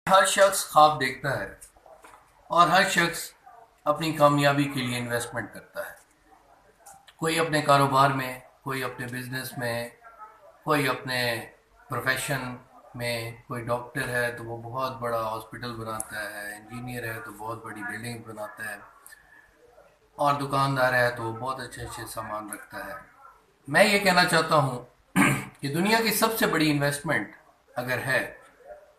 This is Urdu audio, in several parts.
ہر شخص خواب دیکھتا ہے اور ہر شخص اپنی کامیابی کے لیے انویسٹمنٹ کرتا ہے. کوئی اپنے کاروبار میں، کوئی اپنے بزنس میں، کوئی اپنے پروفیشن میں. کوئی ڈاکٹر ہے تو وہ بہت بڑا ہاسپٹل بناتا ہے، انجینئر ہے تو بہت بڑی بلڈنگ بناتا ہے، اور دکاندار ہے تو وہ بہت اچھے اچھے سامان رکھتا ہے. میں یہ کہنا چاہتا ہوں کہ دنیا کی سب سے بڑی انویسٹمنٹ اگر ہے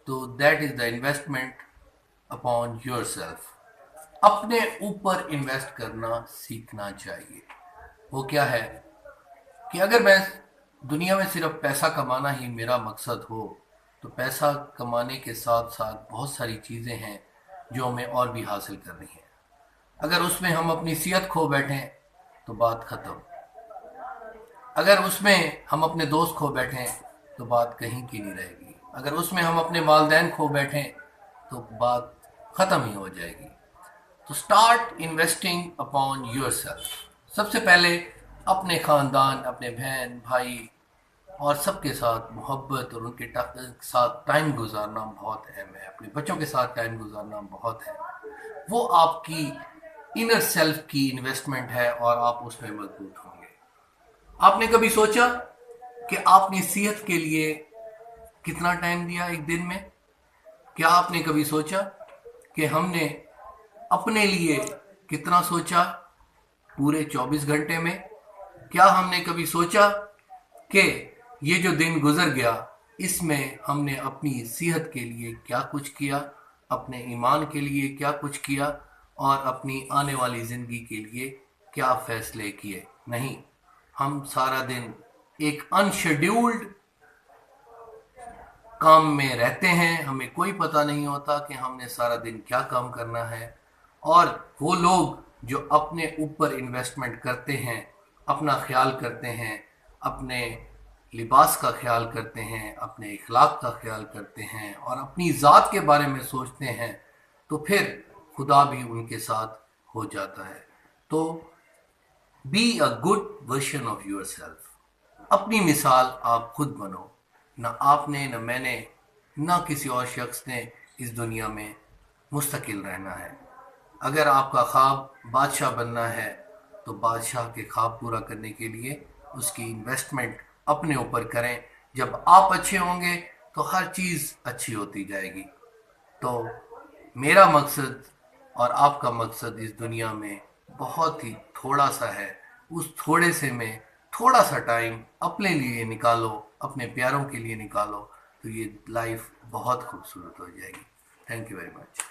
تو that is the investment upon your self. اپنے اوپر انویسٹ کرنا سیکھنا چاہیے. وہ کیا ہے کہ اگر میں دنیا میں صرف پیسہ کمانا ہی میرا مقصد ہو تو پیسہ کمانے کے ساتھ ساتھ بہت ساری چیزیں ہیں جو ہمیں اور بھی حاصل کرنی ہیں. اگر اس میں ہم اپنی صحت کھو بیٹھیں تو بات ختم. اگر اس میں ہم اپنے دوست کھو بیٹھیں تو بات کہیں کی نہیں رہے گی. اگر اس میں ہم اپنے والدین کھو بیٹھیں تو بات ختم ہی ہو جائے گی. تو start investing upon yourself. سب سے پہلے اپنے خاندان، اپنے بہن بھائی اور سب کے ساتھ محبت اور ان کے ساتھ ٹائم گزارنا بہت اہم ہے. اپنے بچوں کے ساتھ ٹائم گزارنا بہت ہے. وہ آپ کی انر سیلف کی انویسٹمنٹ ہے اور آپ اس میں مضبوط ہوں گے. آپ نے کبھی سوچا کہ آپ نے صحت کے لیے کتنا ٹائم دیا ایک دن میں؟ کیا آپ نے کبھی سوچا کہ ہم نے اپنے لیے کتنا سوچا پورے 24 گھنٹے میں؟ کیا ہم نے کبھی سوچا کہ یہ جو دن گزر گیا اس میں ہم نے اپنی صحت کے لیے کیا کچھ کیا، اپنے ایمان کے لیے کیا کچھ کیا، اور اپنی آنے والی زندگی کے لیے کیا فیصلے کیے؟ نہیں. ہم سارا دن ایک انشیڈیولڈ کام میں رہتے ہیں، ہمیں کوئی پتہ نہیں ہوتا کہ ہم نے سارا دن کیا کام کرنا ہے. اور وہ لوگ جو اپنے اوپر انویسٹمنٹ کرتے ہیں، اپنا خیال کرتے ہیں، اپنے لباس کا خیال کرتے ہیں، اپنے اخلاق کا خیال کرتے ہیں اور اپنی ذات کے بارے میں سوچتے ہیں تو پھر خدا بھی ان کے ساتھ ہو جاتا ہے. تو be a good version of yourself. اپنی مثال آپ خود بنو. نہ آپ نے، نہ میں نے، نہ کسی اور شخص نے اس دنیا میں مستقل رہنا ہے. اگر آپ کا خواب بادشاہ بننا ہے تو بادشاہ کے خواب پورا کرنے کے لیے اس کی انویسٹمنٹ اپنے اوپر کریں. جب آپ اچھے ہوں گے تو ہر چیز اچھی ہوتی جائے گی. تو میرا مقصد اور آپ کا مقصد اس دنیا میں بہت ہی تھوڑا سا ہے. اس تھوڑے سے میں تھوڑا سا ٹائم اپنے لیے نکالو، اپنے پیاروں کے لیے نکالو، تو یہ لائف بہت خوبصورت ہو جائے گی. Thank you very much.